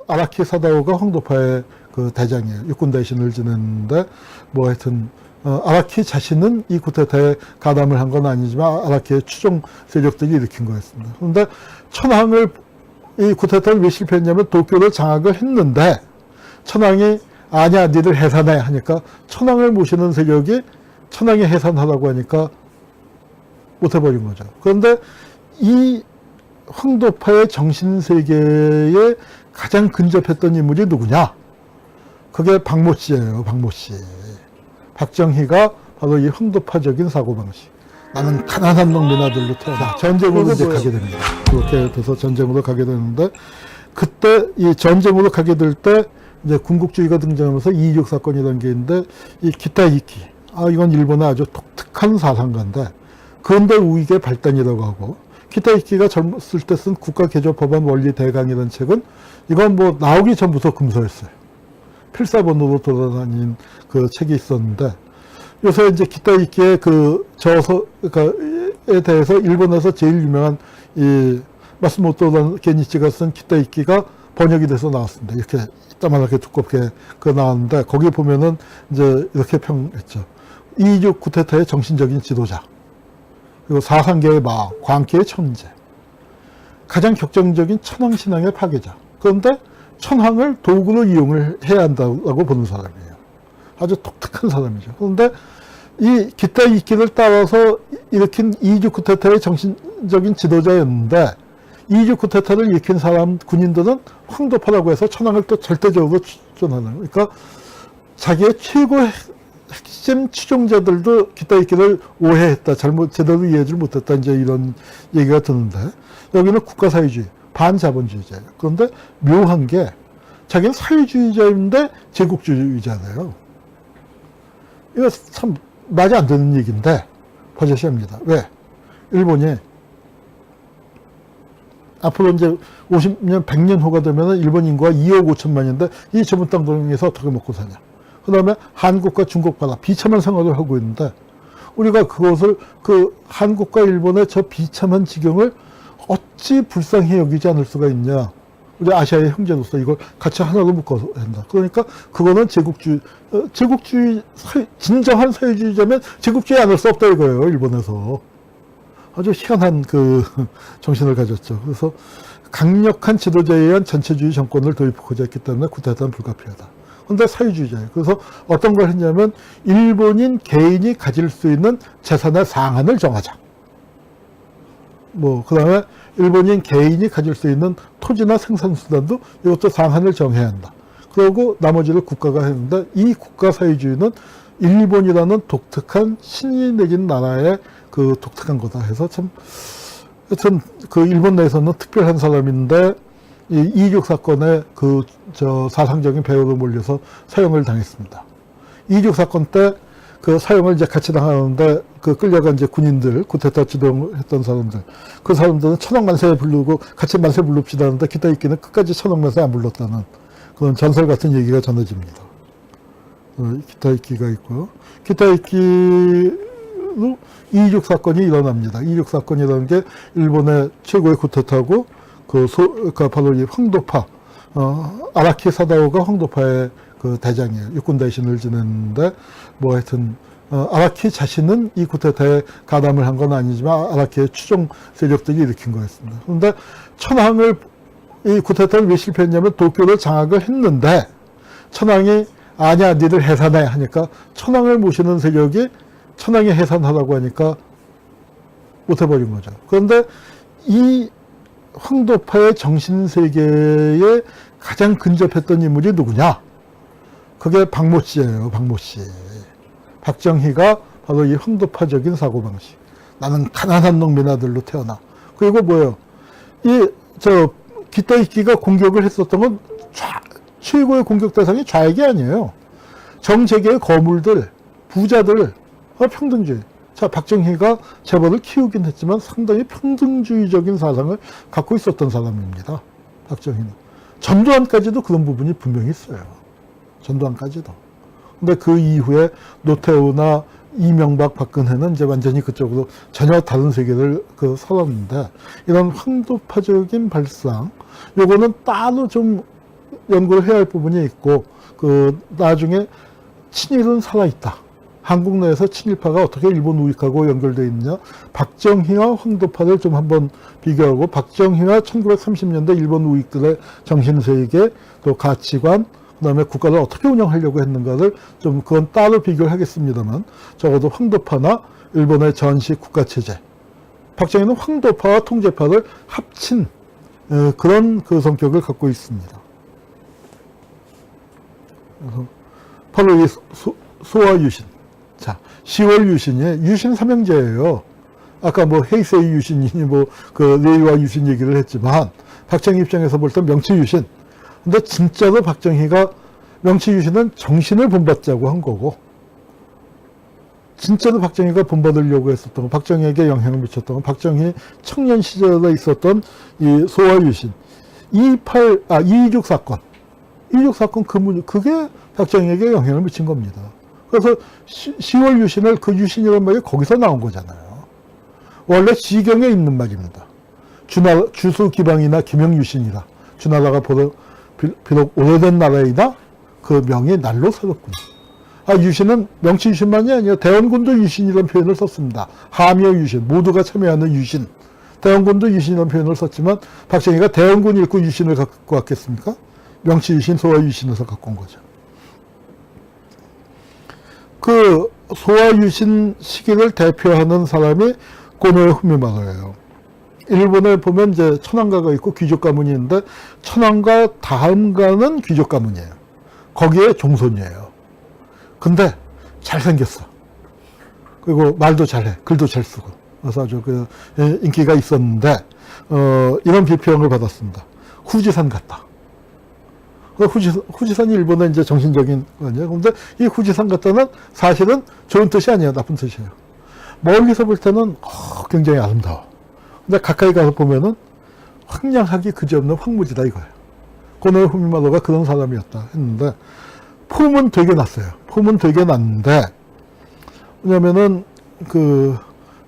아라키 사다오가 황도파의 그 대장이에요. 육군 대신을 지냈는데, 뭐 하여튼, 아라키 자신은 이 쿠데타에 가담을 한 건 아니지만, 아라키의 추종 세력들이 일으킨 거였습니다. 그런데 천황을, 이 쿠데타를 왜 실패했냐면, 도쿄를 장악을 했는데, 천황이, 아니야, 니들 해산해 하니까, 천황을 모시는 세력이 천황이 해산하라고 하니까, 못해버린 거죠. 그런데 이 황도파의 정신세계에 가장 근접했던 인물이 누구냐? 그게 박모씨예요. 박모씨. 박정희가 바로 이 황도파적인 사고방식. 나는 가난한 놈의 아들로 태어나. 전쟁으로 이제 가게 됩니다. 그렇게 돼서 전쟁으로 가게 되는데, 그때 이 전쟁으로 가게 될 때 이제 군국주의가 등장하면서 이익 사건이라는 게 있는데, 이 기타이키. 이건 일본의 아주 독특한 사상가인데, 근대 우익의 발단이라고 하고, 기타이키가 젊었을 때 쓴 국가개조법안 원리 대강이라는 책은 이건 뭐 나오기 전부터 금서였어요. 필사본으로 돌아다닌 그 책이 있었는데, 요새 이제 기타이키의 그 저서에 대해서 일본에서 제일 유명한 이 마스모토 게니치가 쓴 기타이키가 번역이 돼서 나왔습니다. 이렇게 이따만하게 두껍게 그 나왔는데, 거기 보면은 이제 이렇게 평했죠. 이이죽 쿠데타의 정신적인 지도자. 그리고 사상계의 마, 광기의 천재. 가장 격정적인 천황신앙의 파괴자. 그런데 천황을 도구로 이용을 해야 한다고 보는 사람이에요. 아주 독특한 사람이죠. 그런데 이 기타이키를 따라서 일으킨 이이죽 쿠데타의 정신적인 지도자였는데, 이이죽 쿠데타를 일으킨 사람, 군인들은 황도파라고 해서 천황을 또 절대적으로 추천하는. 그러니까 자기의 최고의 핵심 추종자들도 기타이키를 오해했다, 제대로 이해하지 못했다, 이제 이런 얘기가 드는데, 여기는 국가사회주의, 반자본주의자예요. 그런데 묘한 게, 자기는 사회주의자인데 제국주의자예요. 이거 참 말이 안 되는 얘기인데, 버젓이 합니다. 왜? 일본이, 앞으로 이제 50년, 100년 후가 되면 일본 인구가 2억 5천만인데, 이 좁은 땅덩이에서 어떻게 먹고 사냐. 그 다음에 한국과 중국 바다 비참한 생활을 하고 있는데, 우리가 그것을 그 한국과 일본의 저 비참한 지경을 어찌 불쌍히 여기지 않을 수가 있냐. 우리 아시아의 형제로서 이걸 같이 하나로 묶어서 한다. 그러니까 그거는 제국주의, 진정한 사회주의자면 제국주의 안 할 수 없다 이거예요. 일본에서. 아주 희한한 그 정신을 가졌죠. 그래서 강력한 지도자에 의한 전체주의 정권을 도입하고자 했기 때문에 쿠데타는 불가피하다. 근데 사회주의자예요. 그래서 어떤 걸 했냐면, 일본인 개인이 가질 수 있는 재산의 상한을 정하자. 그 다음에 일본인 개인이 가질 수 있는 토지나 생산수단도 이것도 상한을 정해야 한다. 그리고 나머지를 국가가 했는데, 이 국가사회주의는 일본이라는 독특한 신이 내진 나라의 그 독특한 거다 해서 참, 하여튼 그 일본 내에서는 특별한 사람인데, 이 이이죽 사건에 사상적인 배후로 몰려서 사형을 당했습니다. 이이죽 사건 때 그 사형을 이제 같이 당하는데, 그 끌려간 이제 군인들, 쿠데타 주동했던 사람들, 그 사람들은 천황만세 부르고 같이 만세 부릅시다 하는데, 기타이키는 끝까지 천황만세 안 불렀다는 그런 전설 같은 얘기가 전해집니다. 기타이키가 있고요. 기타이키로 이이죽 사건이 일어납니다. 이이죽 사건이라는 게 일본의 최고의 쿠데타고, 그러니까 바로 이 황도파, 아라키 사다오가 황도파의 그 대장이에요. 육군 대신을 지냈는데, 뭐 하여튼, 아라키 자신은 이 쿠데타에 가담을 한 건 아니지만, 아라키의 추종 세력들이 일으킨 거였습니다. 그런데 천황을, 이 쿠데타를 왜 실패했냐면, 도쿄를 장악을 했는데, 천황이, 아니야, 니들 해산해 하니까, 천황을 모시는 세력이 천황이 해산하라고 하니까 못해버린 거죠. 그런데 이 황도파의 정신세계에 가장 근접했던 인물이 누구냐? 그게 박모씨예요. 박모씨. 박정희가 바로 이 황도파적인 사고방식. 나는 가난한 놈의 아들로 태어나. 그리고 뭐예요? 기타이키가 공격을 했었던 건 최고의 공격 대상이 좌익이 아니에요. 정재계의 거물들, 부자들, 평등주의. 자, 박정희가 재벌을 키우긴 했지만 상당히 평등주의적인 사상을 갖고 있었던 사람입니다. 박정희는. 전두환까지도 그런 부분이 분명히 있어요. 전두환까지도. 근데 그 이후에 노태우나 이명박, 박근혜는 이제 완전히 그쪽으로 전혀 다른 세계를 살았는데, 이런 황도파적인 발상, 요거는 따로 좀 연구를 해야 할 부분이 있고, 나중에 친일은 살아있다. 한국 내에서 친일파가 어떻게 일본 우익하고 연결되어 있느냐. 박정희와 황도파를 좀 한번 비교하고, 박정희와 1930년대 일본 우익들의 정신세계, 또 가치관, 그 다음에 국가를 어떻게 운영하려고 했는가를 좀 그건 따로 비교를 하겠습니다만, 적어도 황도파나 일본의 전시 국가체제, 박정희는 황도파와 통제파를 합친 그런 성격을 갖고 있습니다. 그래서 바로 이 소와 유신. 자, 10월 유신이 유신 삼형제예요. 아까 뭐 헤이세이 유신이니 레이와 유신 얘기를 했지만, 박정희 입장에서 볼 때 명치 유신. 근데 진짜로 박정희가 명치 유신은 정신을 본받자고 한 거고, 진짜로 박정희가 본받으려고 했었던 거, 박정희에게 영향을 미쳤던 거, 박정희 청년 시절에 있었던 이 소와 유신, 226 사건. 226 사건 그게 박정희에게 영향을 미친 겁니다. 그래서 10월 유신을 그 유신이라는 말이 거기서 나온 거잖아요. 원래 시경에 있는 말입니다. 주수기방이나 김영유신이라. 주나라가 비록 오래된 나라이다 그 명이 날로 새롭군요. 유신은 명치 유신만이 아니라 대원군도 유신이라는 표현을 썼습니다. 하미어 유신, 모두가 참여하는 유신. 대원군도 유신이라는 표현을 썼지만, 박정희가 대원군 읽고 유신을 갖고 왔겠습니까? 명치 유신, 소화 유신에서 갖고 온 거죠. 그 소화 유신 시기를 대표하는 사람이 고노에 후미마가예요. 일본에 보면 이제 천황가가 있고 귀족 가문이 있는데, 천황가 다음가는 귀족 가문이에요. 거기에 종손이에요. 근데 잘생겼어. 그리고 말도 잘해. 글도 잘 쓰고. 그래서 아주 인기가 있었는데, 이런 비평을 받았습니다. 후지산 같다. 후지산이 일본의 이제 정신적인 거 아니에요. 근데 이 후지산 같다는 사실은 좋은 뜻이 아니에요. 나쁜 뜻이에요. 멀리서 볼 때는 굉장히 아름다워. 근데 가까이 가서 보면은 황량하기 그지없는 황무지다 이거예요. 고노에 후미마도가 그런 사람이었다 했는데, 폼은 되게 났어요. 폼은 되게 났는데, 왜냐면은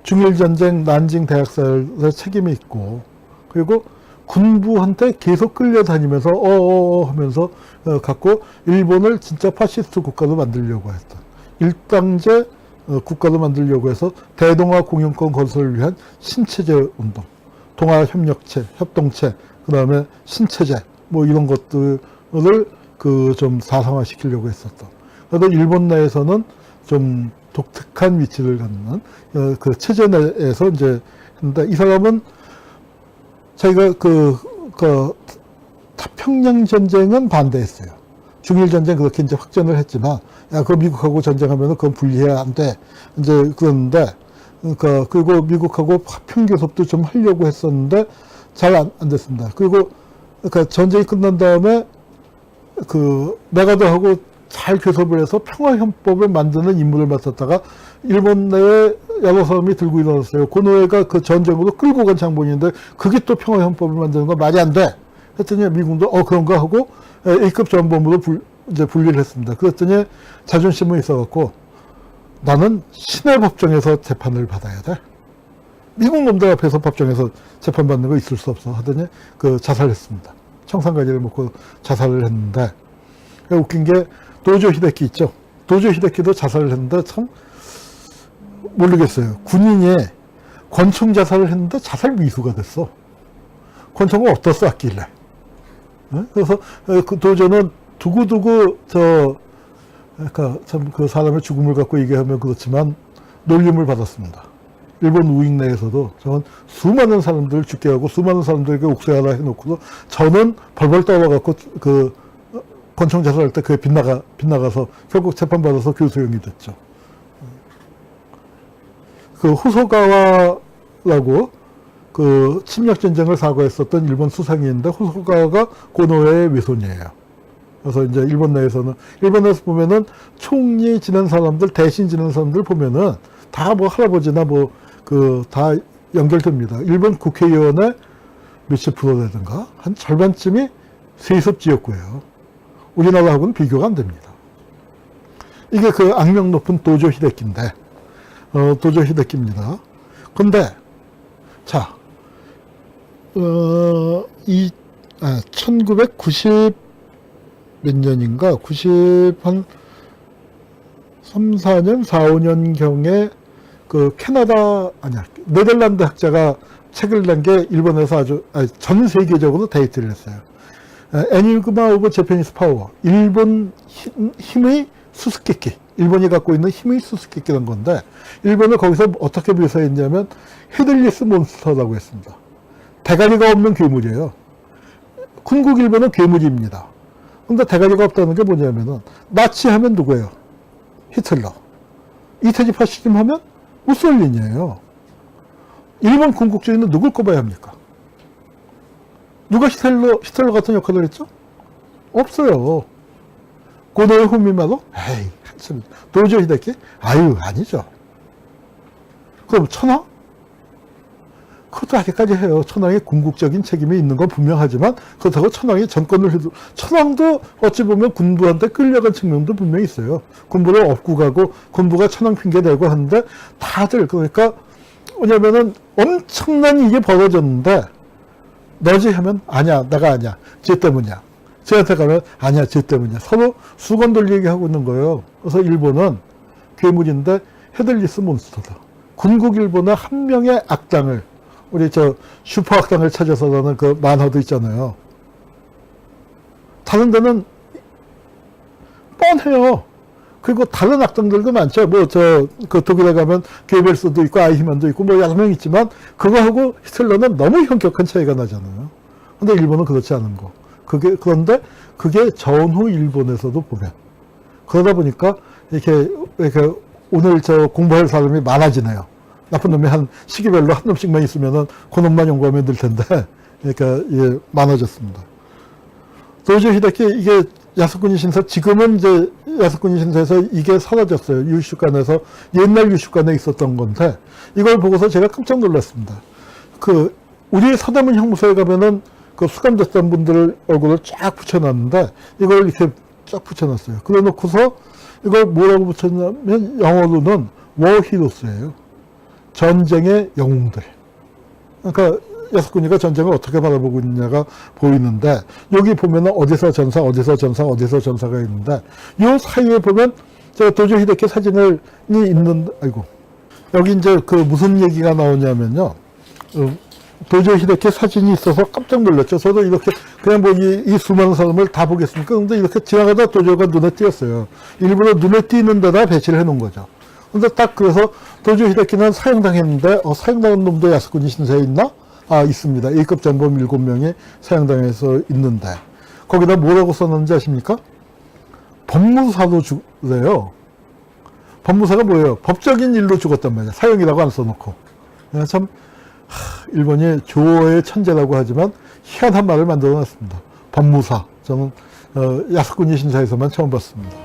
중일전쟁 난징 대학살의 책임이 있고, 그리고 군부한테 계속 끌려다니면서 하면서 갖고 일본을 진짜 파시스트 국가로 만들려고 했던, 일당제 국가로 만들려고 해서 대동아 공영권 건설을 위한 신체제 운동, 동아협력체, 협동체, 그 다음에 신체제, 이런 것들을 좀 사상화시키려고 했었던. 그래서 일본 내에서는 좀 독특한 위치를 갖는 그 체제 내에서 이제 했는데, 이 사람은 자기가 태평양 전쟁은 반대했어요. 중일 전쟁 그렇게 이제 확전을 했지만, 그거 미국하고 전쟁하면 그건 분리해야 안 돼. 이제 그랬는데, 그리고 미국하고 화평 교섭도 좀 하려고 했었는데, 잘 안 됐습니다. 그리고, 전쟁이 끝난 다음에, 메가더하고 잘 교섭을 해서 평화헌법을 만드는 임무를 맡았다가, 일본 내에 여러 사람이 들고 일어났어요. 고노에가 그 전쟁으로 끌고 간 장본인데, 그게 또 평화헌법을 만드는 건 말이 안 돼. 했더니 미국도 그런가 하고 A급 전범으로 이제 분리를 했습니다. 그랬더니 자존심은 있어갖고, 나는 시내 법정에서 재판을 받아야 돼. 미국 놈들 앞에서 법정에서 재판받는 거 있을 수 없어. 하더니 자살했습니다. 청산가지를 먹고 자살을 했는데, 웃긴 게 도조 히데키 있죠. 도조 히데키도 자살을 했는데 참 모르겠어요. 군인이 권총 자살을 했는데 자살 미수가 됐어. 권총을 어디다 쐈길래. 그래서 그 도저는 두고두고 참 그 사람의 죽음을 갖고 얘기하면 그렇지만 놀림을 받았습니다. 일본 우익 내에서도 저는 수많은 사람들을 죽게 하고 수많은 사람들에게 옥죄하라 해놓고도 저는 벌벌 떨어갖고 권총 자살할 때 그게 빗나가서 결국 재판받아서 교수형이 됐죠. 호소가와라고 침략전쟁을 사과했었던 일본 수상이인데, 호소가와가 고노에의 외손이에요. 그래서 이제 일본에서 보면은 총리 지낸 사람들, 대신 지낸 사람들 보면은 다 할아버지나 다 연결됩니다. 일본 국회의원의 몇십 프로라든가 한 절반쯤이 세습 지역구예요. 우리나라하고는 비교가 안 됩니다. 이게 악명 높은 도조 히데키인데, 도조 히데키입니다. 근데, 자, 1990 몇 년인가? 90한 3, 4년, 4, 5년경에 그 캐나다, 아니야, 네덜란드 학자가 책을 낸 게 일본에서 전 세계적으로 데이트를 했어요. 애니그마 오브 제페니스 파워. 일본 힘의 수수께끼. 일본이 갖고 있는 힘의 수수께끼란 건데, 일본을 거기서 어떻게 묘사했냐면, 헤들리스 몬스터라고 했습니다. 대가리가 없는 괴물이에요. 군국 일본은 괴물입니다. 근데 대가리가 없다는 게 뭐냐면은, 나치 하면 누구예요? 히틀러. 이태리 파시즘 하면 무솔리니예요. 일본 군국주의는 누굴 꼽아야 합니까? 누가 히틀러 같은 역할을 했죠? 없어요. 고노에 후미마도? 에이, 한참. 도조 히데키? 아유, 아니죠. 그럼 천황? 그것도 아직까지 해요. 천황의 궁극적인 책임이 있는 건 분명하지만, 그렇다고 천황이 전권을 해도, 천황도 어찌 보면 군부한테 끌려간 측면도 분명히 있어요. 군부를 업고 가고, 군부가 천황 핑계대고 하는데, 다들, 그러니까, 뭐냐면은, 엄청난 일이 벌어졌는데, 너지 하면, 아니야, 내가 아니야. 쟤 때문이야. 쟤한테 가면, 아니야, 쟤 때문이야. 서로 수건 돌리기 하고 있는 거예요. 그래서 일본은 괴물인데, 헤들리스 몬스터다. 군국 일본의 한 명의 악당을, 우리 슈퍼 악당을 찾아서라는 그 만화도 있잖아요. 다른 데는 뻔해요. 그리고 다른 악당들도 많죠. 그 독일에 가면 게벨스도 있고 아이히만도 있고 여러 명 있지만, 그거하고 히틀러는 너무 현격한 차이가 나잖아요. 근데 일본은 그렇지 않은 거. 그런데 그게 전후 일본에서도 보면. 그러다 보니까 이렇게 오늘 공부할 사람이 많아지네요. 나쁜 놈이 시기별로 한 놈씩만 있으면은 그 놈만 연구하면 될 텐데, 그러니까, 예, 많아졌습니다. 도조 히데키, 이게 야스쿠니 신사, 지금은 이제 야스쿠니 신사에서 이게 사라졌어요. 유슈관에서, 옛날 유슈관에 있었던 건데, 이걸 보고서 제가 깜짝 놀랐습니다. 우리 서대문 형무소에 가면은 그 수감됐던 분들 얼굴을 쫙 붙여놨는데, 이걸 이렇게 쫙 붙여놨어요. 그래 놓고서 이걸 뭐라고 붙였냐면, 영어로는 워히로스예요. 전쟁의 영웅들. 그러니까 야스쿠니가 전쟁을 어떻게 바라보고 있느냐가 보이는데, 여기 보면은 어디서 전사, 어디서 전사, 어디서 전사가 있는데, 요 사이에 보면 제가 도조 히데키 사진이 있는, 아이고, 여기 이제 무슨 얘기가 나오냐면요. 도조 히데키 사진이 있어서 깜짝 놀랐죠. 저도 이렇게 그냥 이 수많은 사람을 다 보겠습니까? 근데 이렇게 지나가다 도조가 눈에 띄었어요. 일부러 눈에 띄는 데다 배치를 해 놓은 거죠. 근데 딱 그래서 도조 히데키는 사형당했는데, 사형당한 놈도 야스쿠니 신사에 있나? 있습니다. A급 장범 7명이 사형당해서 있는데, 거기다 뭐라고 써놨는지 아십니까? 법무사도 죽어요. 법무사가 뭐예요? 법적인 일로 죽었단 말이야. 사형이라고 안 써놓고. 참, 일본이 조어의 천재라고 하지만 희한한 말을 만들어 놨습니다. 법무사. 저는, 야스쿠니 신사에서만 처음 봤습니다.